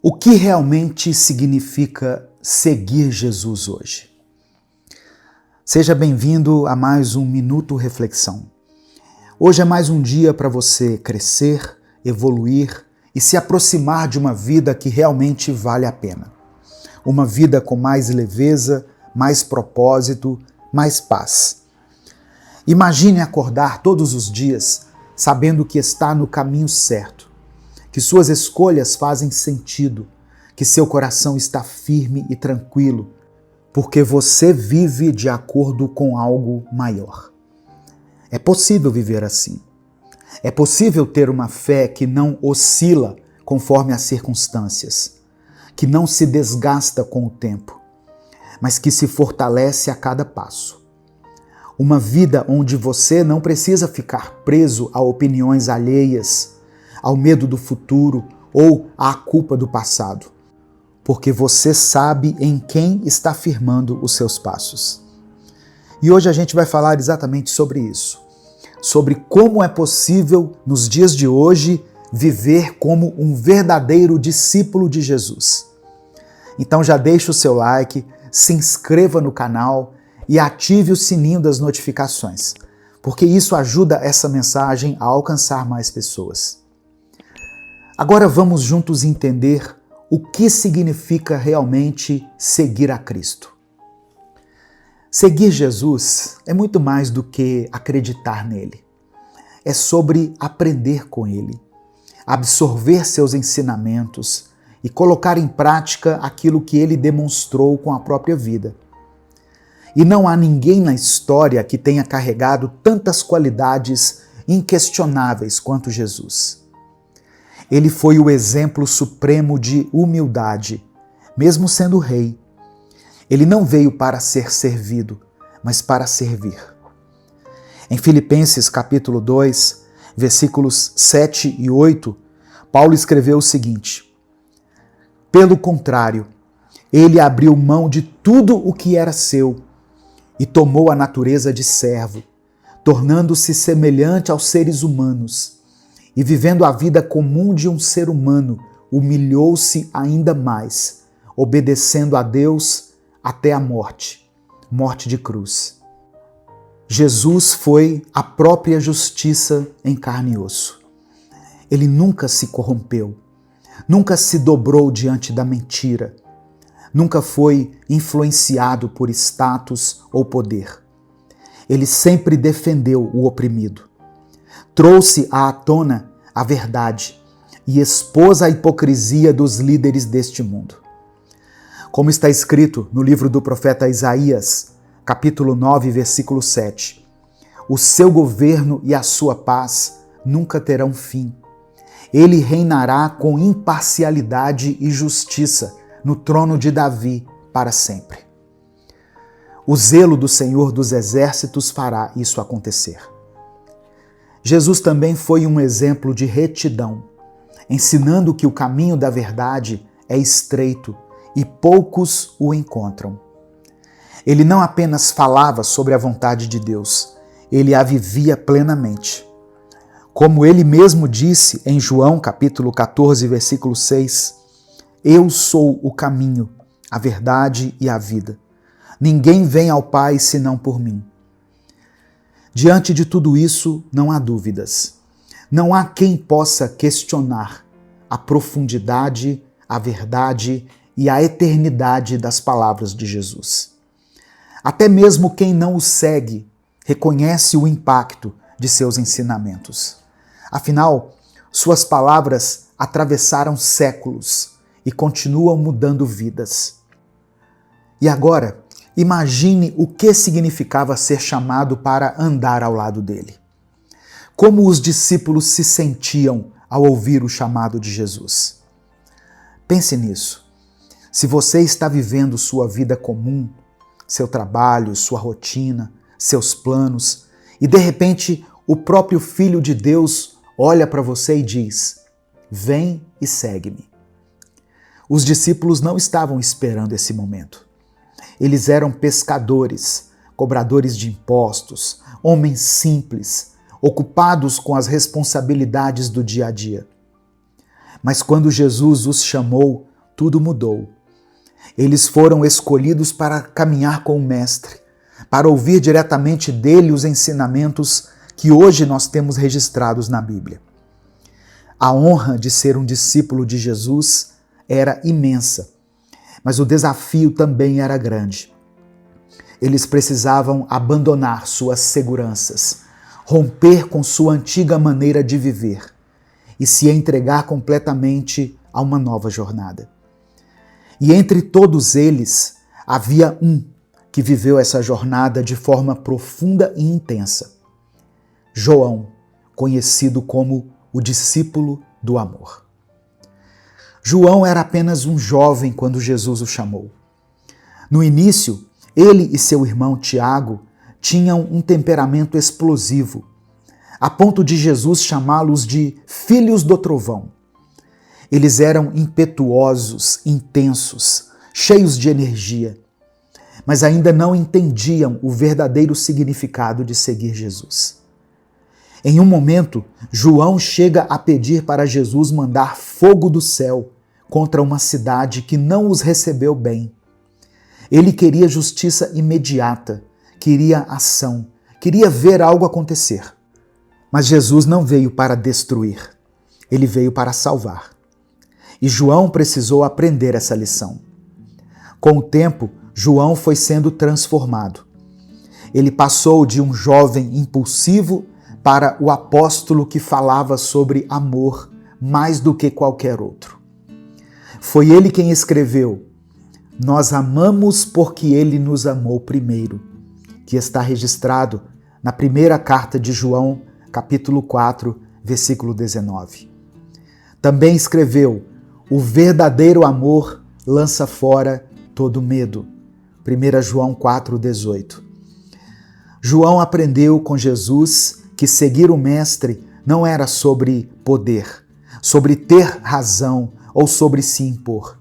O que realmente significa seguir Jesus hoje? Seja bem-vindo a mais um Minuto Reflexão. Hoje é mais um dia para você crescer, evoluir e se aproximar de uma vida que realmente vale a pena. Uma vida com mais leveza, mais propósito, mais paz. Imagine acordar todos os dias sabendo que está no caminho certo, que suas escolhas fazem sentido, que seu coração está firme e tranquilo, porque você vive de acordo com algo maior. É possível viver assim. É possível ter uma fé que não oscila conforme as circunstâncias, que não se desgasta com o tempo, mas que se fortalece a cada passo. Uma vida onde você não precisa ficar preso a opiniões alheias, ao medo do futuro ou à culpa do passado, porque você sabe em quem está firmando os seus passos. E hoje a gente vai falar exatamente sobre isso, sobre como é possível, nos dias de hoje, viver como um verdadeiro discípulo de Jesus. Então já deixa o seu like, se inscreva no canal e ative o sininho das notificações, porque isso ajuda essa mensagem a alcançar mais pessoas. Agora vamos juntos entender o que significa realmente seguir a Cristo. Seguir Jesus é muito mais do que acreditar nele. É sobre aprender com ele, absorver seus ensinamentos e colocar em prática aquilo que ele demonstrou com a própria vida. E não há ninguém na história que tenha carregado tantas qualidades inquestionáveis quanto Jesus. Ele foi o exemplo supremo de humildade, mesmo sendo rei. Ele não veio para ser servido, mas para servir. Em Filipenses capítulo 2, versículos 7 e 8, Paulo escreveu o seguinte: pelo contrário, ele abriu mão de tudo o que era seu e tomou a natureza de servo, tornando-se semelhante aos seres humanos. E vivendo a vida comum de um ser humano, humilhou-se ainda mais, obedecendo a Deus até a morte, morte de cruz. Jesus foi a própria justiça em carne e osso. Ele nunca se corrompeu, nunca se dobrou diante da mentira, nunca foi influenciado por status ou poder. Ele sempre defendeu o oprimido. Trouxe à tona a verdade e expôs a hipocrisia dos líderes deste mundo. Como está escrito no livro do profeta Isaías, capítulo 9, versículo 7, o seu governo e a sua paz nunca terão fim. Ele reinará com imparcialidade e justiça no trono de Davi para sempre. O zelo do Senhor dos Exércitos fará isso acontecer. Jesus também foi um exemplo de retidão, ensinando que o caminho da verdade é estreito e poucos o encontram. Ele não apenas falava sobre a vontade de Deus, ele a vivia plenamente. Como ele mesmo disse em João capítulo 14, versículo 6, eu sou o caminho, a verdade e a vida. Ninguém vem ao Pai senão por mim. Diante de tudo isso, não há dúvidas. Não há quem possa questionar a profundidade, a verdade e a eternidade das palavras de Jesus. Até mesmo quem não o segue reconhece o impacto de seus ensinamentos. Afinal, suas palavras atravessaram séculos e continuam mudando vidas. E agora, imagine o que significava ser chamado para andar ao lado dele. Como os discípulos se sentiam ao ouvir o chamado de Jesus? Pense nisso. Se você está vivendo sua vida comum, seu trabalho, sua rotina, seus planos, e de repente o próprio Filho de Deus olha para você e diz: vem e segue-me. Os discípulos não estavam esperando esse momento. Eles eram pescadores, cobradores de impostos, homens simples, ocupados com as responsabilidades do dia a dia. Mas quando Jesus os chamou, tudo mudou. Eles foram escolhidos para caminhar com o Mestre, para ouvir diretamente dele os ensinamentos que hoje nós temos registrados na Bíblia. A honra de ser um discípulo de Jesus era imensa, mas o desafio também era grande. Eles precisavam abandonar suas seguranças, romper com sua antiga maneira de viver e se entregar completamente a uma nova jornada. E entre todos eles, havia um que viveu essa jornada de forma profunda e intensa. João, conhecido como o discípulo do amor. João era apenas um jovem quando Jesus o chamou. No início, ele e seu irmão Tiago tinham um temperamento explosivo, a ponto de Jesus chamá-los de filhos do trovão. Eles eram impetuosos, intensos, cheios de energia, mas ainda não entendiam o verdadeiro significado de seguir Jesus. Em um momento, João chega a pedir para Jesus mandar fogo do céu contra uma cidade que não os recebeu bem. Ele queria justiça imediata, queria ação, queria ver algo acontecer. Mas Jesus não veio para destruir, ele veio para salvar. E João precisou aprender essa lição. Com o tempo, João foi sendo transformado. Ele passou de um jovem impulsivo para o apóstolo que falava sobre amor mais do que qualquer outro. Foi ele quem escreveu: "Nós amamos porque ele nos amou primeiro", que está registrado na primeira carta de João, capítulo 4, versículo 19. Também escreveu: "O verdadeiro amor lança fora todo medo", 1 João 4,18. João aprendeu com Jesus que seguir o Mestre não era sobre poder, sobre ter razão ou sobre se impor.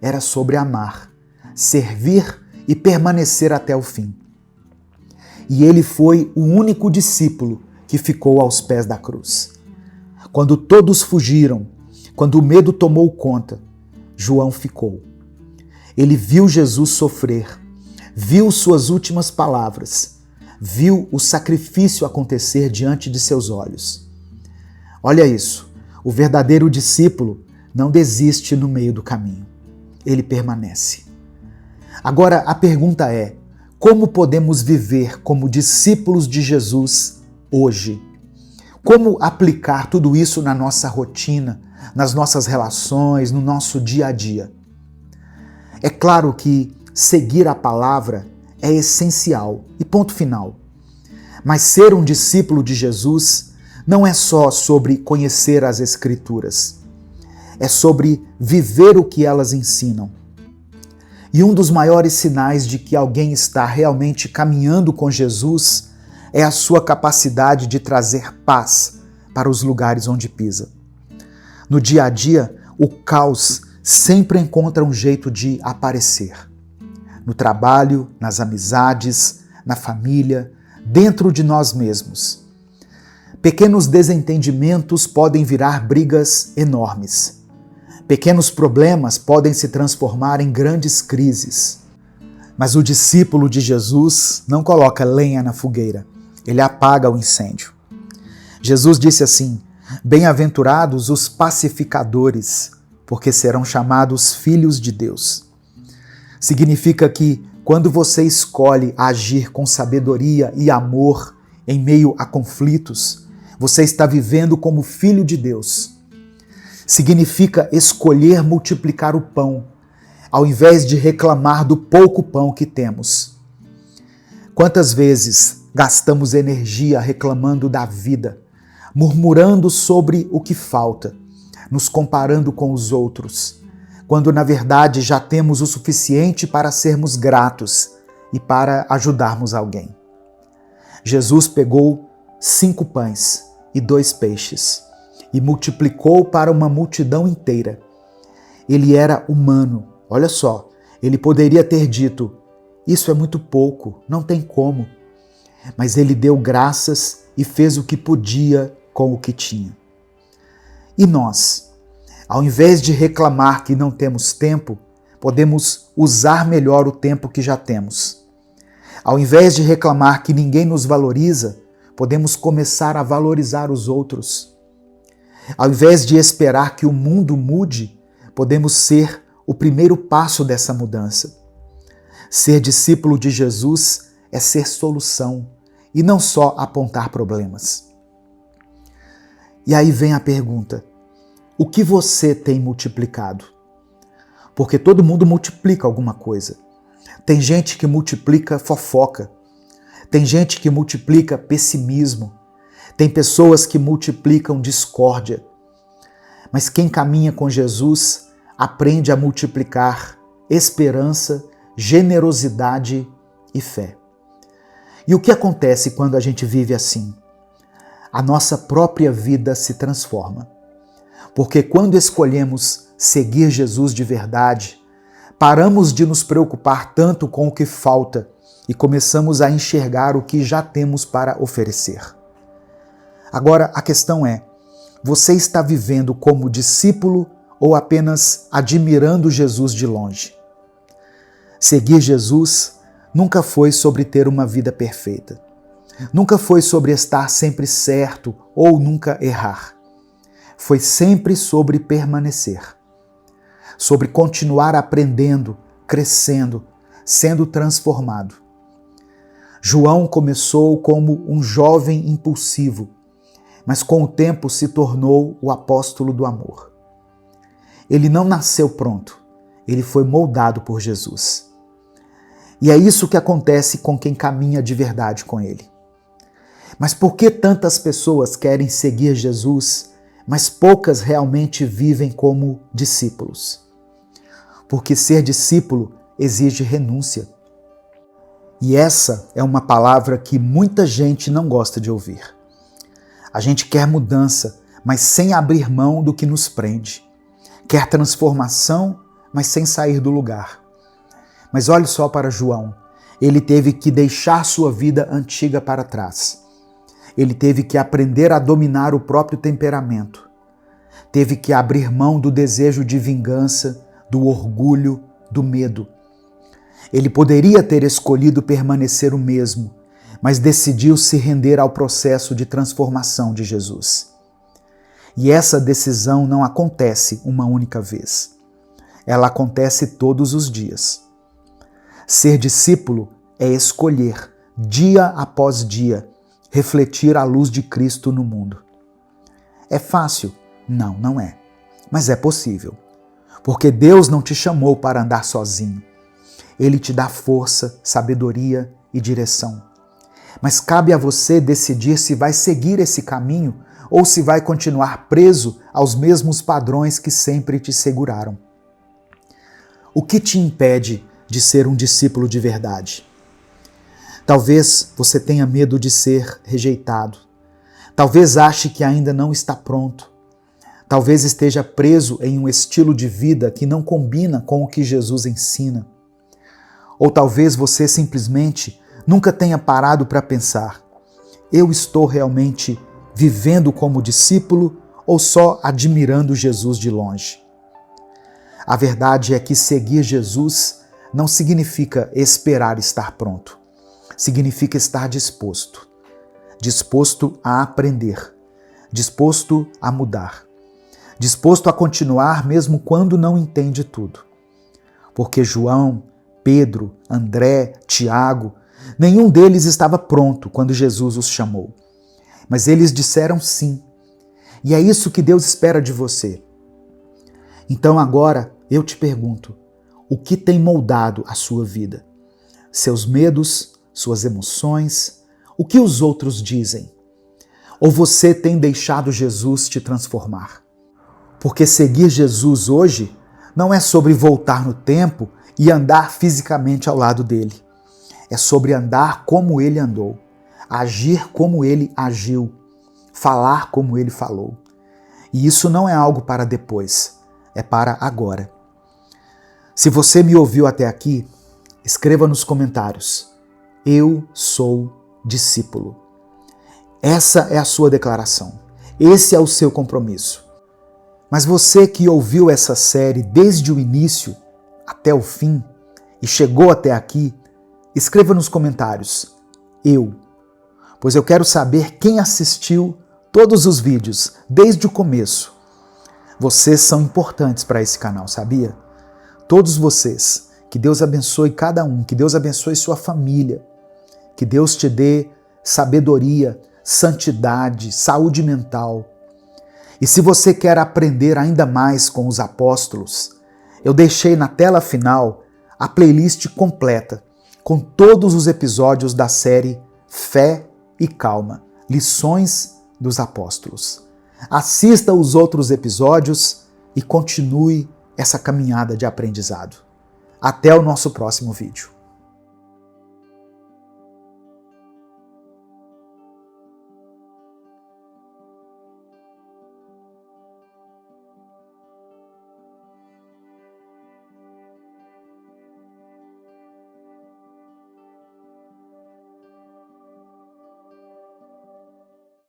Era sobre amar, servir e permanecer até o fim. E ele foi o único discípulo que ficou aos pés da cruz. Quando todos fugiram, quando o medo tomou conta, João ficou. Ele viu Jesus sofrer, viu suas últimas palavras, viu o sacrifício acontecer diante de seus olhos. Olha isso, o verdadeiro discípulo não desiste no meio do caminho, ele permanece. Agora a pergunta é: como podemos viver como discípulos de Jesus hoje? Como aplicar tudo isso na nossa rotina, nas nossas relações, no nosso dia a dia? É claro que seguir a palavra é essencial e ponto final. Mas ser um discípulo de Jesus não é só sobre conhecer as Escrituras. É sobre viver o que elas ensinam. E um dos maiores sinais de que alguém está realmente caminhando com Jesus é a sua capacidade de trazer paz para os lugares onde pisa. No dia a dia, o caos sempre encontra um jeito de aparecer. No trabalho, nas amizades, na família, dentro de nós mesmos. Pequenos desentendimentos podem virar brigas enormes. Pequenos problemas podem se transformar em grandes crises. Mas o discípulo de Jesus não coloca lenha na fogueira, ele apaga o incêndio. Jesus disse assim: "Bem-aventurados os pacificadores, porque serão chamados filhos de Deus." Significa que quando você escolhe agir com sabedoria e amor em meio a conflitos, você está vivendo como filho de Deus. Significa escolher multiplicar o pão, ao invés de reclamar do pouco pão que temos. Quantas vezes gastamos energia reclamando da vida, murmurando sobre o que falta, nos comparando com os outros, quando na verdade já temos o suficiente para sermos gratos e para ajudarmos alguém? Jesus pegou 5 pães e 2 peixes e multiplicou para uma multidão inteira. Ele era humano, olha só, ele poderia ter dito: "Isso é muito pouco, não tem como." Mas ele deu graças e fez o que podia com o que tinha. E nós? Ao invés de reclamar que não temos tempo, podemos usar melhor o tempo que já temos. Ao invés de reclamar que ninguém nos valoriza, podemos começar a valorizar os outros. Ao invés de esperar que o mundo mude, podemos ser o primeiro passo dessa mudança. Ser discípulo de Jesus é ser solução e não só apontar problemas. E aí vem a pergunta: o que você tem multiplicado? Porque todo mundo multiplica alguma coisa. Tem gente que multiplica fofoca. Tem gente que multiplica pessimismo. Tem pessoas que multiplicam discórdia. Mas quem caminha com Jesus aprende a multiplicar esperança, generosidade e fé. E o que acontece quando a gente vive assim? A nossa própria vida se transforma. Porque quando escolhemos seguir Jesus de verdade, paramos de nos preocupar tanto com o que falta e começamos a enxergar o que já temos para oferecer. Agora, a questão é: você está vivendo como discípulo ou apenas admirando Jesus de longe? Seguir Jesus nunca foi sobre ter uma vida perfeita. Nunca foi sobre estar sempre certo ou nunca errar. Foi sempre sobre permanecer. Sobre continuar aprendendo, crescendo, sendo transformado. João começou como um jovem impulsivo, mas com o tempo se tornou o apóstolo do amor. Ele não nasceu pronto, ele foi moldado por Jesus. E é isso que acontece com quem caminha de verdade com ele. Mas por que tantas pessoas querem seguir Jesus, mas poucas realmente vivem como discípulos? Porque ser discípulo exige renúncia. E essa é uma palavra que muita gente não gosta de ouvir. A gente quer mudança, mas sem abrir mão do que nos prende. Quer transformação, mas sem sair do lugar. Mas olhe só para João. Ele teve que deixar sua vida antiga para trás. Ele teve que aprender a dominar o próprio temperamento. Teve que abrir mão do desejo de vingança, do orgulho, do medo. Ele poderia ter escolhido permanecer o mesmo, mas decidiu se render ao processo de transformação de Jesus. E essa decisão não acontece uma única vez. Ela acontece todos os dias. Ser discípulo é escolher, dia após dia, refletir a luz de Cristo no mundo. É fácil? Não, não é. Mas é possível. Porque Deus não te chamou para andar sozinho. Ele te dá força, sabedoria e direção. Mas cabe a você decidir se vai seguir esse caminho ou se vai continuar preso aos mesmos padrões que sempre te seguraram. O que te impede de ser um discípulo de verdade? Talvez você tenha medo de ser rejeitado. Talvez ache que ainda não está pronto. Talvez esteja preso em um estilo de vida que não combina com o que Jesus ensina. Ou talvez você simplesmente nunca tenha parado para pensar: eu estou realmente vivendo como discípulo ou só admirando Jesus de longe? A verdade é que seguir Jesus não significa esperar estar pronto. Significa estar disposto. Disposto a aprender. Disposto a mudar. Disposto a continuar mesmo quando não entende tudo. Porque João, Pedro, André, Tiago, nenhum deles estava pronto quando Jesus os chamou. Mas eles disseram sim. E é isso que Deus espera de você. Então agora eu te pergunto, o que tem moldado a sua vida? Seus medos, suas emoções, o que os outros dizem? Ou você tem deixado Jesus te transformar? Porque seguir Jesus hoje não é sobre voltar no tempo e andar fisicamente ao lado dele. É sobre andar como ele andou, agir como ele agiu, falar como ele falou. E isso não é algo para depois, é para agora. Se você me ouviu até aqui, escreva nos comentários: eu sou discípulo. Essa é a sua declaração. Esse é o seu compromisso. Mas você que ouviu essa série desde o início até o fim e chegou até aqui, escreva nos comentários, pois eu quero saber quem assistiu todos os vídeos desde o começo. Vocês são importantes para esse canal, sabia? Todos vocês. Que Deus abençoe cada um, que Deus abençoe sua família, que Deus te dê sabedoria, santidade, saúde mental. E se você quer aprender ainda mais com os apóstolos, eu deixei na tela final a playlist completa, com todos os episódios da série Fé e Calma, Lições dos Apóstolos. Assista os outros episódios e continue essa caminhada de aprendizado. Até o nosso próximo vídeo.